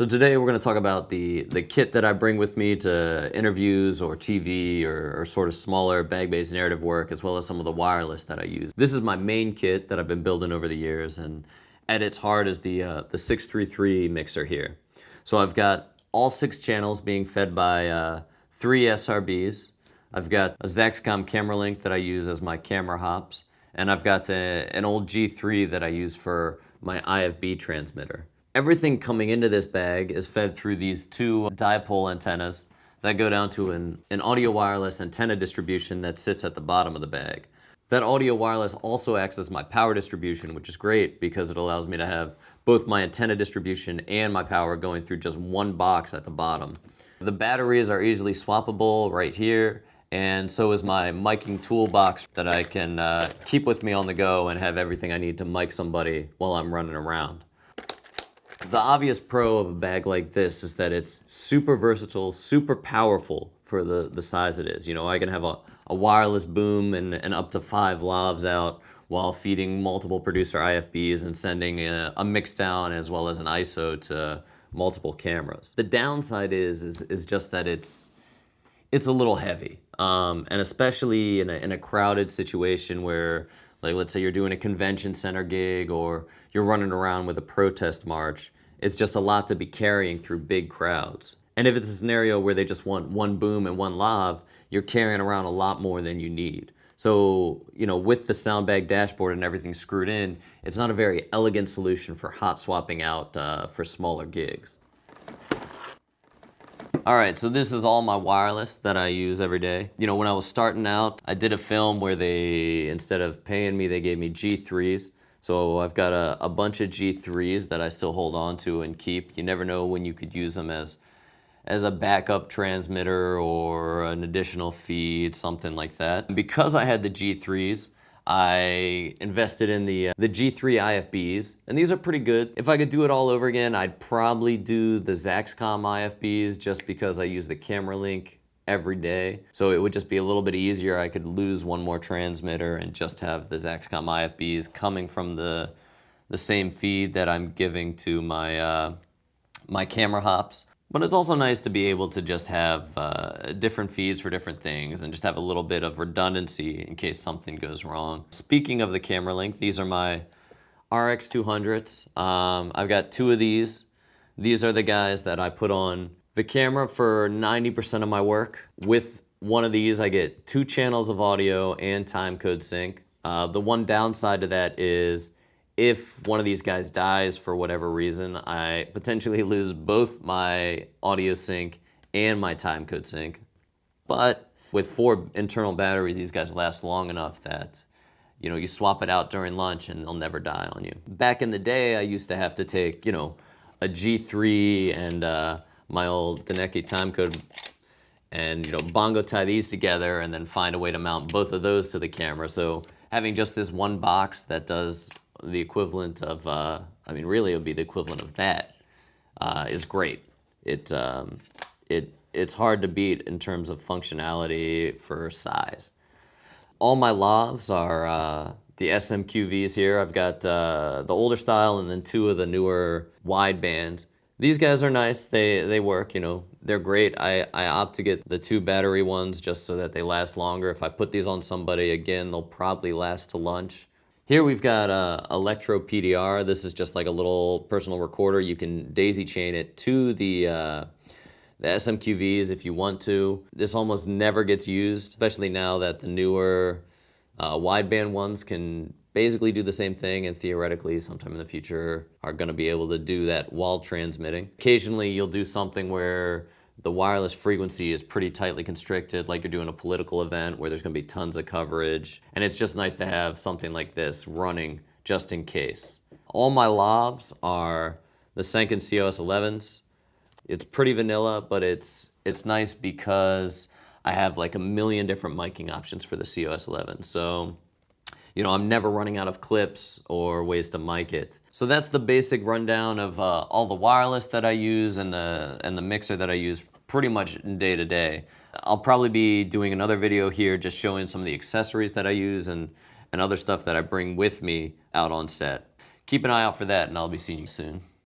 So today we're going to talk about the kit that I bring with me to interviews or TV or sort of smaller bag-based narrative work, as well as some of the wireless that I use. This is my main kit that I've been building over the years, and at its heart is the 633 mixer here. So I've got all 6 channels being fed by 3 SRBs. I've got a Zaxcom camera link that I use as my camera hops, and I've got an old G3 that I use for my IFB transmitter. Everything coming into this bag is fed through these 2 dipole antennas that go down to an audio wireless antenna distribution that sits at the bottom of the bag. That audio wireless also acts as my power distribution, which is great because it allows me to have both my antenna distribution and my power going through just one box at the bottom. The batteries are easily swappable right here, and so is my miking toolbox that I can keep with me on the go and have everything I need to mic somebody while I'm running around. The obvious pro of a bag like this is that it's super versatile, super powerful for the size it is. You know, I can have a wireless boom and up to 5 lavs out while feeding multiple producer IFBs and sending a mix down as well as an ISO to multiple cameras. The downside is just that it's a little heavy, and especially in a crowded situation where, like, let's say you're doing a convention center gig or you're running around with a protest march, it's just a lot to be carrying through big crowds. And if it's a scenario where they just want 1 boom and 1 lav, you're carrying around a lot more than you need. So, you know, with the sound bag dashboard and everything screwed in, it's not a very elegant solution for hot swapping out for smaller gigs. All right, so this is all my wireless that I use every day. You know, when I was starting out, I did a film where they, instead of paying me, they gave me G3s. So I've got a bunch of G3s that I still hold on to and keep. You never know when you could use them as a backup transmitter or an additional feed, something like that. And because I had the G3s, I invested in the G3 IFBs, and these are pretty good. If I could do it all over again, I'd probably do the Zaxcom IFBs just because I use the camera link every day. So it would just be a little bit easier. I could lose one more transmitter and just have the Zaxcom IFBs coming from the same feed that I'm giving to my, my camera hops. But it's also nice to be able to just have different feeds for different things and just have a little bit of redundancy in case something goes wrong. Speaking of the camera link, these are my RX200s. I've got 2 of these. These are the guys that I put on the camera for 90% of my work. With one of these, I get 2 channels of audio and timecode sync. The one downside to that is if one of these guys dies for whatever reason, I potentially lose both my audio sync and my timecode sync. But with 4 internal batteries, these guys last long enough that, you know, you swap it out during lunch and they'll never die on you. Back in the day, I used to have to take, you know, a G3 and my old Deneki timecode and, you know, bongo tie these together and then find a way to mount both of those to the camera. So having just this one box that does the equivalent of, I mean, really it would be the equivalent of that, is great. It's hard to beat in terms of functionality for size. All my lavs are the SMQVs here. I've got the older style and then 2 of the newer wideband. These guys are nice, they work, you know, they're great. I opt to get the 2 battery ones just so that they last longer. If I put these on somebody again, they'll probably last to lunch. Here we've got Electro PDR. This is just like a little personal recorder. You can daisy chain it to the SMQVs if you want to. This almost never gets used, especially now that the newer wideband ones can basically do the same thing and theoretically sometime in the future are going to be able to do that while transmitting. Occasionally you'll do something where the wireless frequency is pretty tightly constricted, like you're doing a political event where there's going to be tons of coverage, and it's just nice to have something like this running just in case. All my lavs are the Senken COS11s. It's pretty vanilla, but it's nice because I have like a million different miking options for the COS11. So, you know, I'm never running out of clips or ways to mic it. So that's the basic rundown of all the wireless that I use and the mixer that I use pretty much day to day. I'll probably be doing another video here just showing some of the accessories that I use and other stuff that I bring with me out on set. Keep an eye out for that, and I'll be seeing you soon.